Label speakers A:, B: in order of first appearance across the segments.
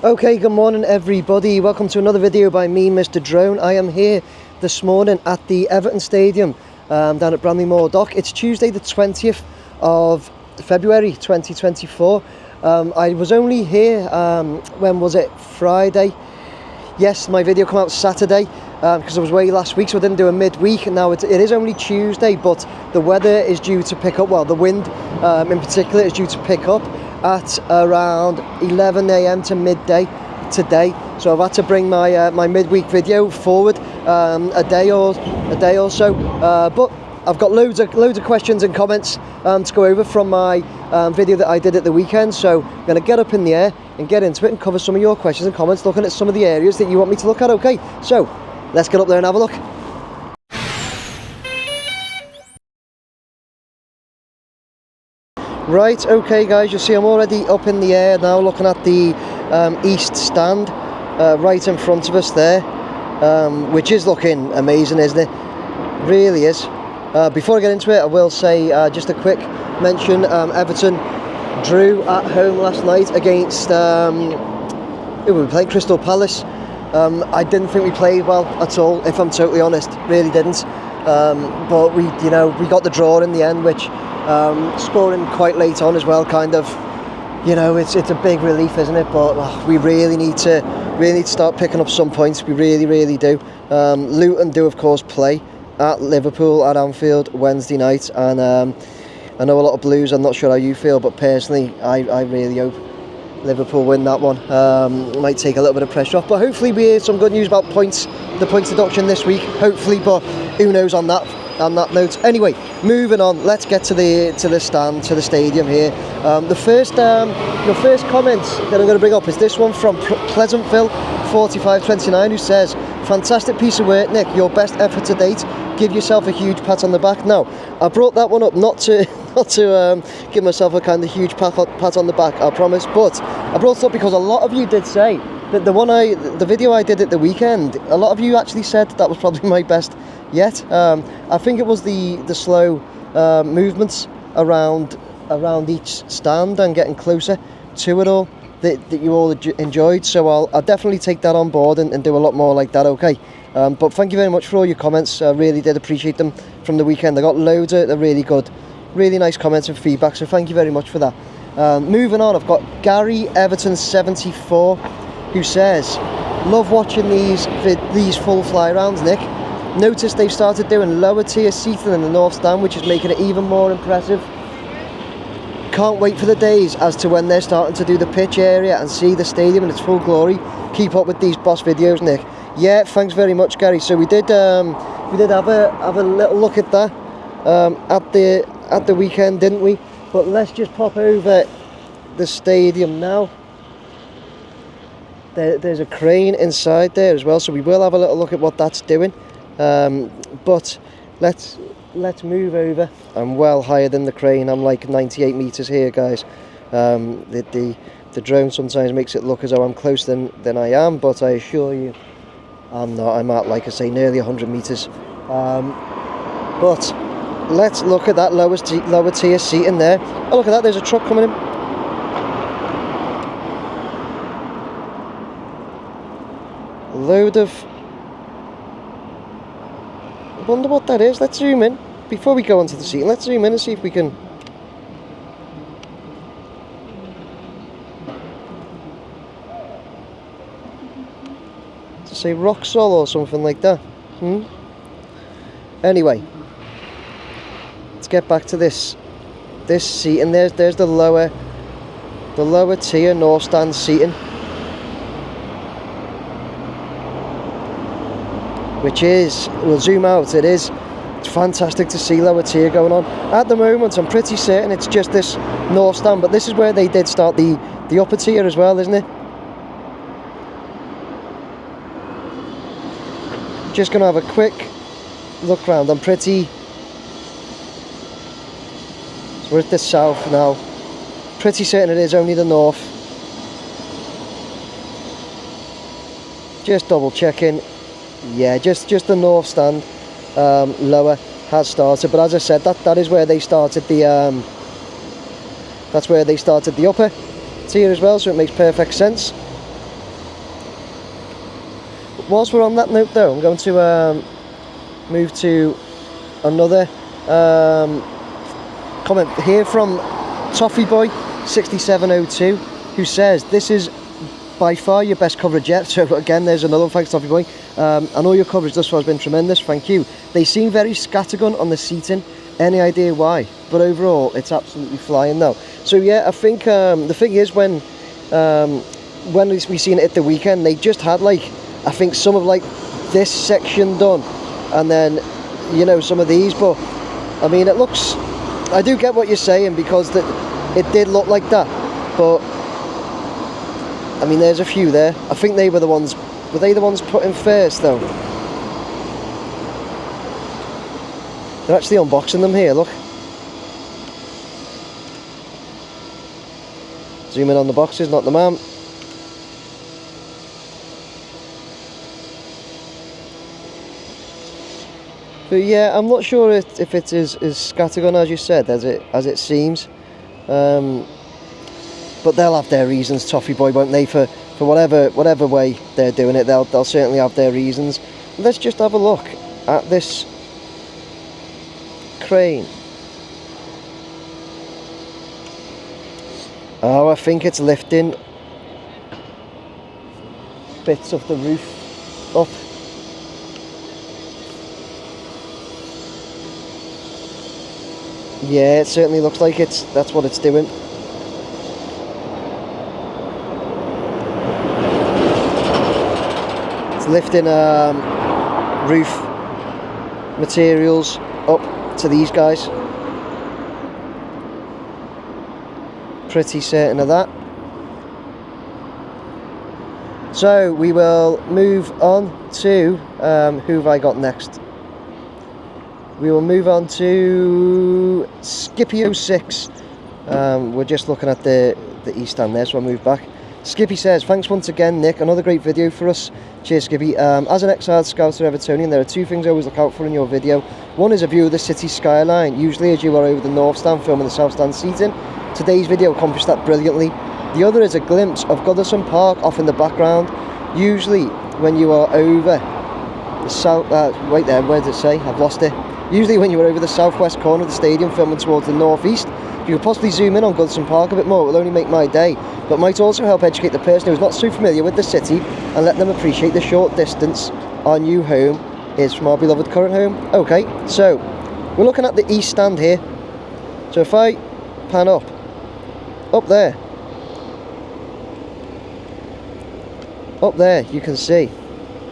A: Okay, good morning everybody. Welcome to another video by me, Mr. Drone. I am here this morning at the Everton Stadium down at Bramley-Moore Dock. It's Tuesday the 20th of February 2024. I was only here, when was it? Friday. Yes, my video came out Saturday because I was away last week, so I didn't do a midweek. And now it is only Tuesday, but the weather is due to pick up. Well, the wind in particular is due to pick up at around 11 AM to midday today, so I've had to bring my my midweek video forward a day or so, but I've got loads of questions and comments to go over from my video that I did at the weekend, so I'm going to get up in the air and get into it and cover some of your questions and comments, looking at some of the areas that you want me to look at. Okay, so let's get up there and have a look. Right, okay guys, you see I'm already up in the air now, looking at the east stand right in front of us there, which is looking amazing, isn't it? Really is. Before I get into it, I will say just a quick mention, Everton drew at home last night against, we played Crystal Palace. I didn't think we played well at all, if I'm totally honest, really didn't. But we got the draw in the end, which scoring quite late on as well, kind of, it's a big relief, isn't it? But we really need to start picking up some points. We really do. Luton do of course play at Liverpool at Anfield Wednesday night, and I know a lot of Blues. I'm not sure how you feel, but personally I really hope Liverpool win that one. Might take a little bit of pressure off, but hopefully we hear some good news about the points deduction this week, hopefully, but who knows on that note. Anyway, moving on, let's get to the stand, to the stadium here. The first comment that I'm going to bring up is this one from Pleasantville 4529, who says, "Fantastic piece of work, Nick, your best effort to date. Give yourself a huge pat on the back." Now, I brought that one up not to give myself a kind of huge pat on the back, I promise, but I brought it up because a lot of you did say that the video I did at the weekend, a lot of you actually said that was probably my best yet. I think it was the slow movements around each stand and getting closer to it all that you all enjoyed, so I'll definitely take that on board and do a lot more like that, okay? But thank you very much for all your comments. I really did appreciate them from the weekend. I got loads of really good, really nice comments and feedback, so thank you very much for that. Moving on, I've got Gary Everton 74, who says, "Love watching these full fly rounds, Nick. Notice they've started doing lower tier seating in the north stand, which is making it even more impressive. Can't wait for the days as to when they're starting to do the pitch area and see the stadium in its full glory. Keep up with these boss videos, Nick." Yeah, thanks very much, Gary. So we did have a little look at that at the weekend, didn't we? But let's just pop over the stadium now. There's a crane inside there as well, so we will have a little look at what that's doing. But let's move over. I'm well higher than the crane. I'm like 98 meters here, guys. The drone sometimes makes it look as though I'm closer than I am, but I assure you I'm not. I'm at, like I say, nearly 100 meters. But let's look at that lower tier seat in there. Oh, look at that, there's a truck coming in. Load of... I wonder what that is. Let's zoom in. Before we go onto the seat, let's zoom in and see if we can... to say Roxol or something like that. Anyway, let's get back to this seat, and there's the lower tier north stand seating, which is, we'll zoom out, it's fantastic to see lower tier going on. At the moment, I'm pretty certain it's just this north stand, but this is where they did start the upper tier as well, isn't it? Just going to have a quick look round. I'm pretty... So we're at the south now. Pretty certain it is only the north. Just double checking. Yeah, just the north stand lower has started, but as I said, that is where they started the that's where they started the upper tier as well, so it makes perfect sense. whilst we're on that note though, I'm going to move to another comment here from Toffee Boy 6702, who says this is by far your best coverage yet. So again, there's another one. Thanks, Toffee Boy. And all your coverage thus far has been tremendous. Thank you. They seem very scattergun on the seating. Any idea why? But overall, it's absolutely flying though. So yeah, I think the thing is when we seen it at the weekend, they just had like, I think some of like this section done, and then you know some of these. But I mean, it looks. I do get what you're saying, because it did look like that, but. I mean, there's a few there. I think they were the ones. Were they the ones put in first, though? They're actually unboxing them here. Look. Zoom in on the boxes, not the man. But yeah, I'm not sure if it is as scattergun as you said, as it seems. But they'll have their reasons, Toffee Boy, won't they? For whatever way they're doing it, they'll certainly have their reasons. Let's just have a look at this crane. Oh, I think it's lifting bits of the roof up. Yeah, it certainly looks like that's what it's doing. Lifting roof materials up to these guys. Pretty certain of that. So we will move on to who have I got next? We will move on to Skippy06. We're just looking at the east stand there, so I'll move back. Skippy says, thanks once again, Nick. Another great video for us. Cheers, Skippy. As an ex-hard scouter Evertonian, there are two things I always look out for in your video. One is a view of the city skyline, usually as you are over the north stand filming the south stand seating. Today's video accomplished that brilliantly. The other is a glimpse of Goodison Park off in the background, usually when you are over the south... wait there, where did it say? I've lost it. Usually when you are over the southwest corner of the stadium filming towards the northeast. If you could possibly zoom in on Goodison Park a bit more, it will only make my day, but might also help educate the person who is not so familiar with the city and let them appreciate the short distance our new home is from our beloved current home. Okay, so we're looking at the east stand here. So if I pan up there, you can see.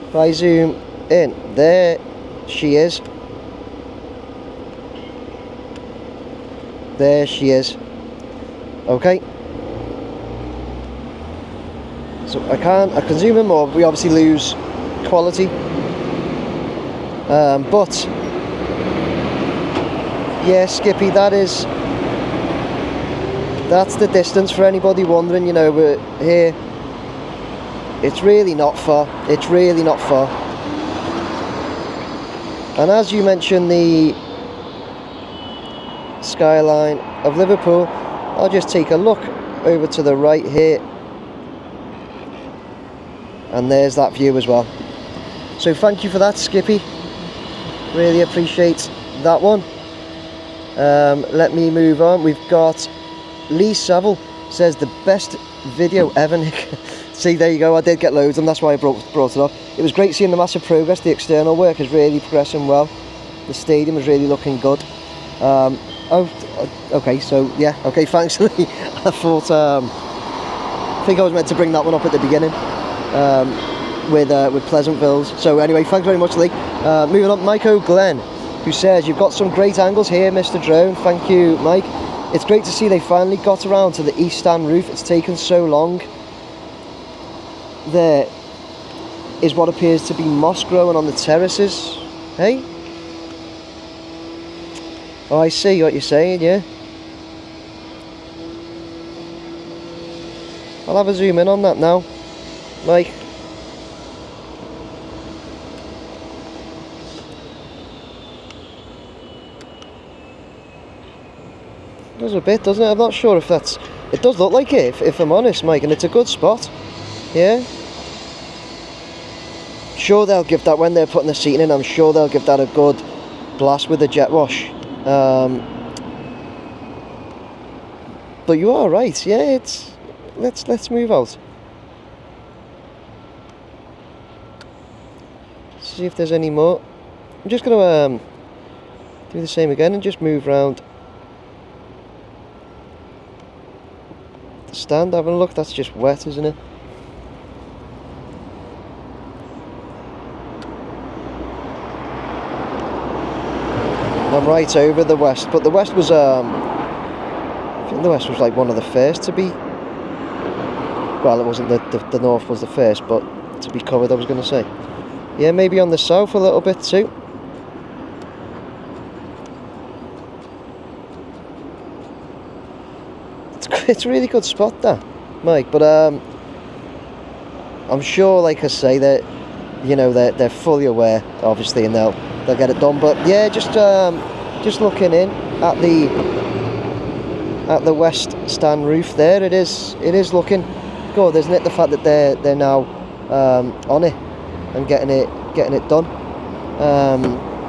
A: If I zoom in, there she is. There she is. Okay. So I can zoom in more, but we obviously lose quality. But yeah, Skippy, that's the distance for anybody wondering. You know, we're here. It's really not far. It's really not far. And as you mentioned, the skyline of Liverpool, I'll just take a look over to the right here, and there's that view as well. So thank you for that, Skippy, really appreciate that one. Let me move on. We've got Lee Saville says the best video ever, Nick. See, there you go, I did get loads and that's why I brought it up. It was great seeing the massive progress. The external work is really progressing well. The stadium is really looking good. Okay, so yeah, okay, thanks, Lee. I thought, I think I was meant to bring that one up at the beginning with Pleasantville's. So anyway, thanks very much, Lee. Moving on, Mike O'Glenn, who says, you've got some great angles here, Mr. Drone. Thank you, Mike. It's great to see they finally got around to the east stand roof. It's taken so long. There is what appears to be moss growing on the terraces. Hey? Oh, I see what you're saying, yeah. I'll have a zoom in on that now, Mike. Does a bit, doesn't it? I'm not sure if that's... It does look like it, if I'm honest, Mike, and it's a good spot. Yeah. Sure they'll give that, when they're putting the seating in, I'm sure they'll give that a good blast with the jet wash. But you are right, yeah, it's... Let's move out. See if there's any more. I'm just going to do the same again and just move round the stand. Having a look, that's just wet, isn't it? I'm right over the West, but the West was I think the West was like one of the first to be, well, it wasn't, the North was the first, but to be covered, I was going to say. Yeah, maybe on the South a little bit too. It's a really good spot, that, Mike, but I'm sure, like I say, that, you know, they're fully aware, obviously, and they'll get it done. But yeah, just looking in at the West stand roof there, it is looking good, isn't it? The fact that they're now on it and getting it done.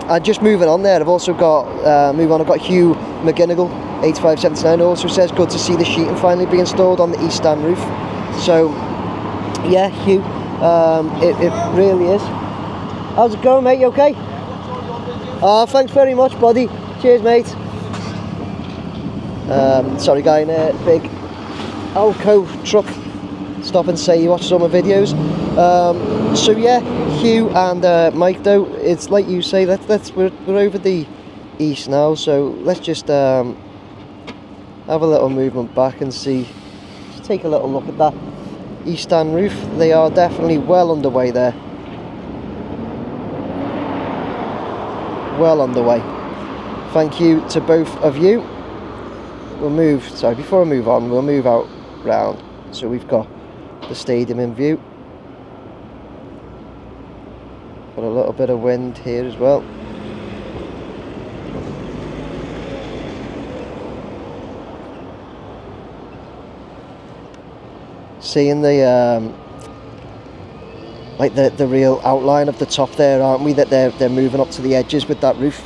A: And just moving on there, I've also got I've got Hugh McGinnigal 8579 also says, good to see the sheeting finally be installed on the east stand roof. So yeah, Hugh, it really is. How's it going, mate? You okay? Oh, thanks very much, buddy. Cheers, mate. Sorry, guy in a big Alco truck. Stop and say you watch some of my videos. So yeah, Hugh and Mike, though, it's like you say, we're over the east now, so let's just have a little movement back and see. Just take a little look at that east stand roof. They are definitely well underway there. Well underway. Thank you to both of you. Before I move on, we'll move out round so we've got the stadium in view. Got a little bit of wind here as well. Seeing the like the real outline of the top there, aren't we? That they're moving up to the edges with that roof.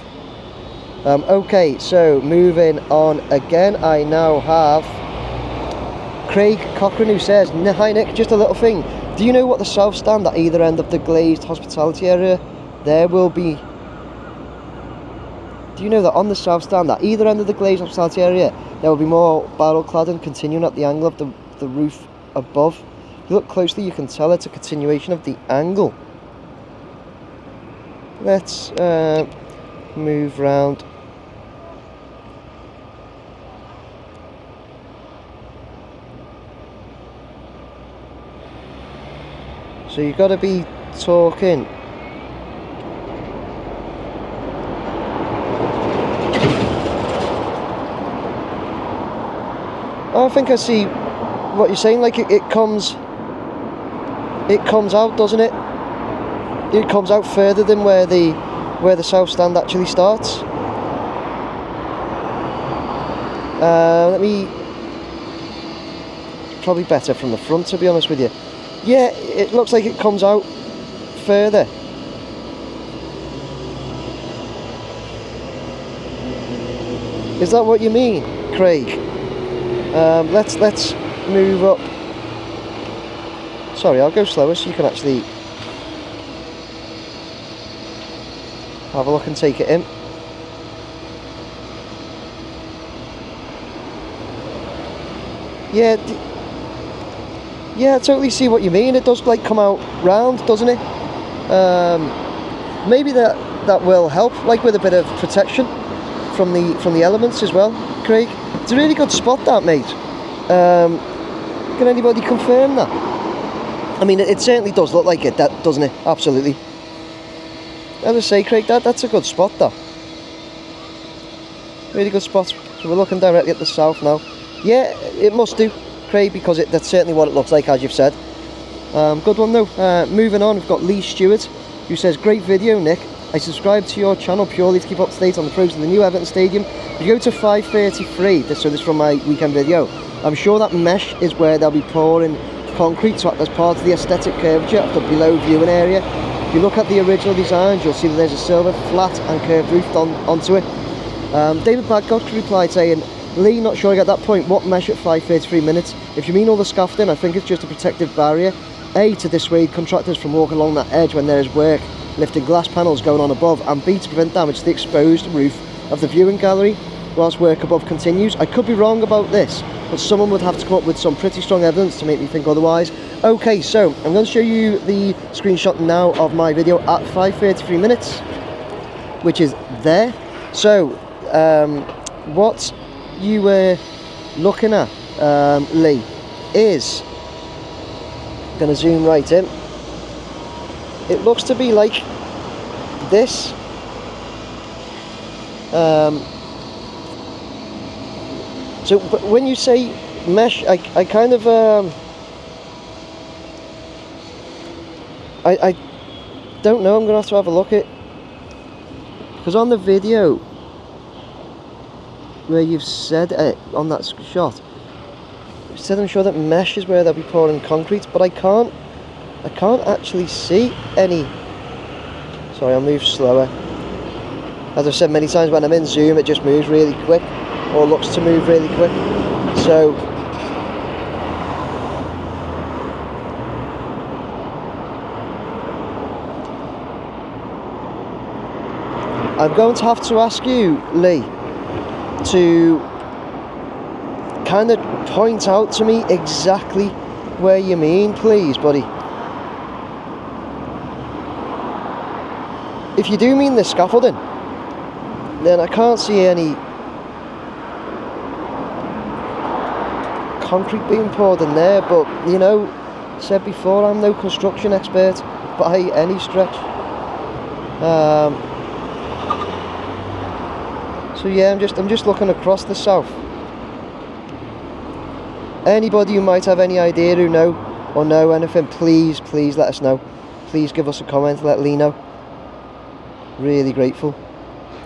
A: Okay, so moving on again, I now have Craig Cochran, who says, hi Nick, just a little thing. Do you know what the south stand at either end of the glazed hospitality area there will be? Do you know that on the south stand at either end of the glazed hospitality area there will be more barrel cladding continuing at the angle of the roof above? If you look closely, you can tell it's a continuation of the angle. Let's move round. So you've got to be talking I think I see what you're saying, like it comes out, doesn't it? It comes out further than where the south stand actually starts. Probably better from the front, to be honest with you. Yeah, it looks like it comes out further. Is that what you mean, Craig? Let's move up. Sorry, I'll go slower so you can actually have a look and take it in. Yeah, I totally see what you mean. It does like come out round, doesn't it? Maybe that will help, like with a bit of protection from the elements as well, Craig. It's a really good spot, that, mate. Can anybody confirm that? I mean, it certainly does look like it, that, doesn't it? Absolutely. As I say, Craig, that's a good spot, that. Really good spot. So we're looking directly at the south now. Yeah, it must do, Craig, because that's certainly what it looks like, as you've said. Good one, though. Moving on, we've got Lee Stewart, who says, great video, Nick. I subscribe to your channel purely to keep up to date on the progress of the new Everton Stadium. If you go to 5:33, this is from my weekend video, I'm sure that mesh is where they'll be pouring concrete to act as part of the aesthetic curvature of the below viewing area. If you look at the original designs, you'll see that there's a silver flat and curved roof onto it. David Badcock replied saying, Lee, not sure I get that point. What mesh at 5:33 minutes? If you mean all the scaffolding, I think it's just a protective barrier. A, to dissuade contractors from walking along that edge when there is work, lifting glass panels going on above, and B, to prevent damage to the exposed roof of the viewing gallery whilst work above continues. I could be wrong about this, but someone would have to come up with some pretty strong evidence to make me think otherwise. Okay, so I'm going to show you the screenshot now of my video at 5:33 minutes, which is there. So, what you were looking at, Lee, is, going to zoom right in, it looks to be like this. So but when you say mesh, I kind of I don't know, I'm going to have a look at, because on the video where you've said it, on that shot, you said, I'm sure that mesh is where they'll be pouring concrete, but I can't actually see any. Sorry, I'll move slower. As I've said many times, when I'm in zoom it just moves really quick, or looks to move really quick. So I'm going to have to ask you, Lee, to kind of point out to me exactly where you mean, please, buddy. If you do mean the scaffolding, then I can't see any concrete being poured in there, but you know, said before, I'm no construction expert by any stretch. So yeah, I'm just looking across the south. Anybody who might have any idea, who know or know anything, please let us know. Please give us a comment, let Lee know. Really grateful.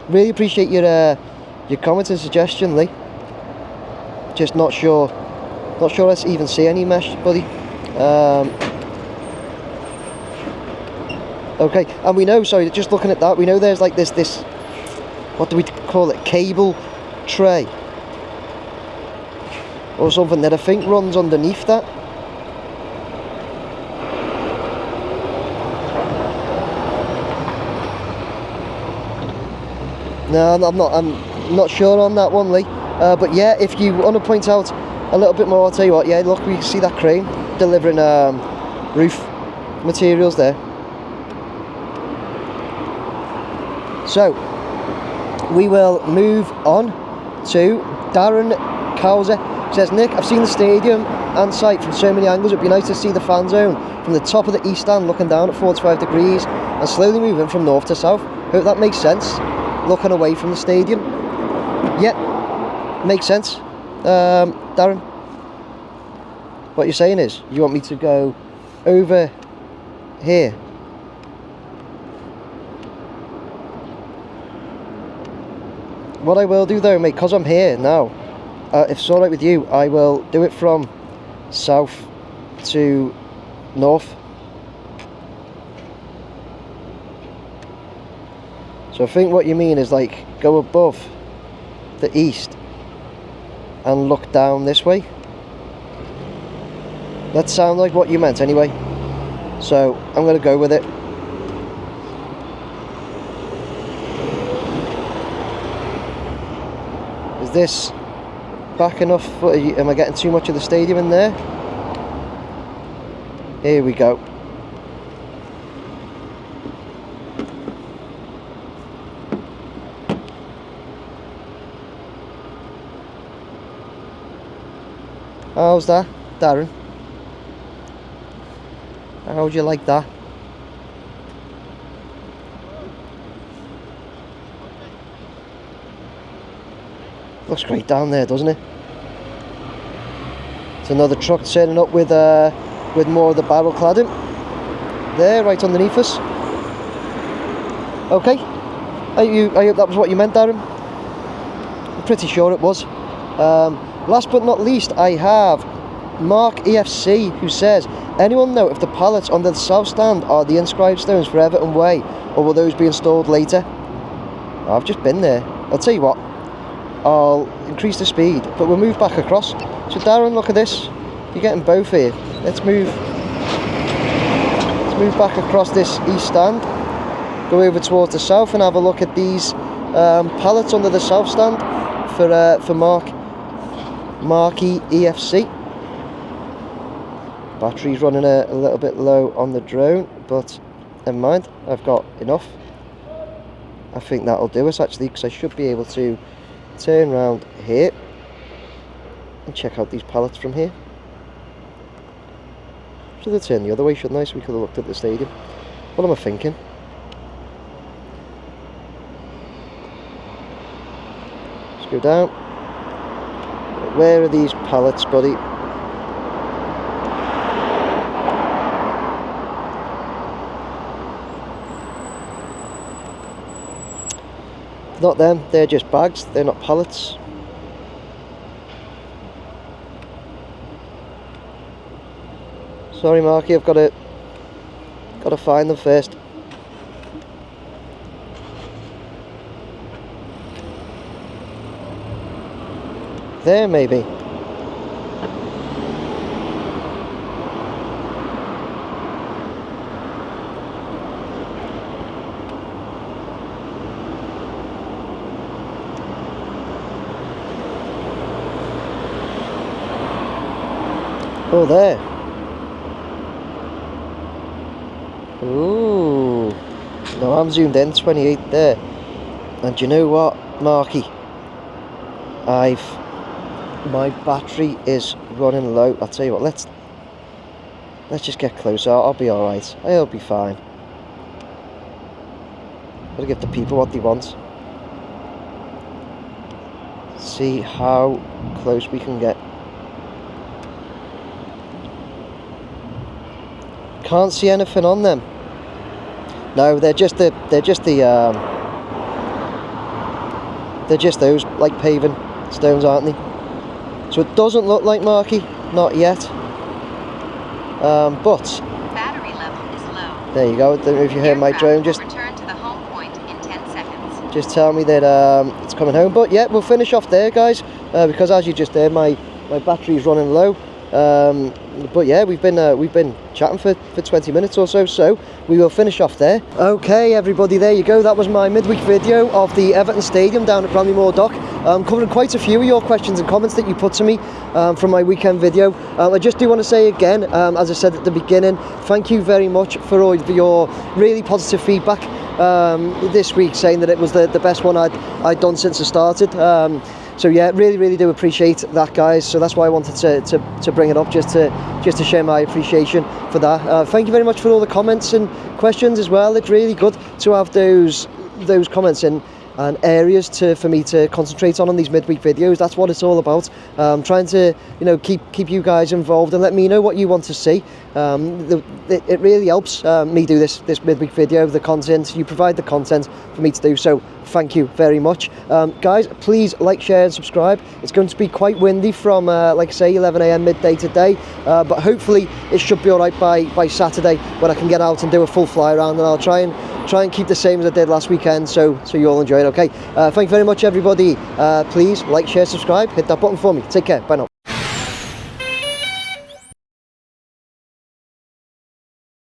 A: Really appreciate your comment and suggestion, Lee. Just not sure I even see any mesh, buddy. Okay, and we know, sorry, just looking at that, we know there's like this, what do we call it, cable tray or something that I think runs underneath that. No, I'm not sure on that one, Lee. But yeah, if you want to point out a little bit more, I'll tell you what, yeah, look, we see that crane delivering roof materials there. So we will move on to Darren Cowser. Says, Nick, I've seen the stadium and site from so many angles. It'd be nice to see the fan zone from the top of the east stand looking down at 45 degrees and slowly moving from north to south. Hope that makes sense, looking away from the stadium. Yeah, makes sense. Darren, what you're saying is you want me to go over here. What I will do though, mate, because I'm here now, if it's alright with you, I will do it from south to north. So I think what you mean is like go above the east and look down this way. That sounds like what you meant anyway. So I'm going to go with it. Is this back enough? Am I getting too much of the stadium in there? Here we go. How's that, Darren? How would you like that? Looks great down there, doesn't it? It's another truck turning up with more of the barrel cladding there, right underneath us. Okay, I hope that was what you meant, Darren. I'm pretty sure it was. Last but not least, I have Mark EFC, who says, Anyone know if the pallets under the south stand are the inscribed stones for Everton Way, or will those be installed later? I've just been there. I'll tell you what, I'll increase the speed, but we'll move back across. So Darren, look at this. You're getting both here. Let's move back across this east stand, go over towards the south and have a look at these pallets under the south stand for Marquee EFC. Battery's running a little bit low on the drone, but never mind, I've got enough. I think that'll do us actually, because I should be able to turn around here and check out these pallets from here. Should have turned the other way, shouldn't I? So we could have looked at the stadium. What am I thinking? Let's go down. Where are these pallets, buddy? Not them, they're just bags, they're not pallets. Sorry Marky, I've got to find them first. There maybe. Oh, there. Ooh. No, I'm zoomed in, 28 there. And you know what, Marky? My battery is running low. I'll tell you what, let's just get closer. I'll be alright. I'll be fine. Gotta give the people what they want. See how close we can get. Can't see anything on them. No, they're just those like paving stones, aren't they? So it doesn't look like Marky, not yet. But
B: battery level is low.
A: There you go. I don't know if you heard my drone. Just
B: return to the home point in 10 seconds.
A: Just tell me that it's coming home. But yeah, we'll finish off there, guys, because as you just heard, my battery's running low. But yeah, we've been chatting for 20 minutes or so we will finish off there. Okay everybody, there you go. That was my midweek video of the Everton Stadium down at Bramley-Moore Dock, covering quite a few of your questions and comments that you put to me from my weekend video. I just do want to say again, as I said at the beginning, thank you very much for all of your really positive feedback this week, saying that it was the best one I'd done since I started. So yeah, really do appreciate that, guys. So that's why I wanted to bring it up, just to share my appreciation for that. Thank you very much for all the comments and questions as well. It's really good to have those comments and areas for me to concentrate on these midweek videos. That's what it's all about. Trying to keep you guys involved and let me know what you want to see. It really helps me do this midweek video. The content, you provide the content for me to do, so thank you very much. Guys, please like, share and subscribe. It's going to be quite windy from like I say 11 AM midday today, but hopefully it should be alright by Saturday, when I can get out and do a full fly around, and I'll try and keep the same as I did last weekend, so you all enjoy it. Okay, thank you very much everybody. Please like, share, subscribe, hit that button for me. Take care, bye now.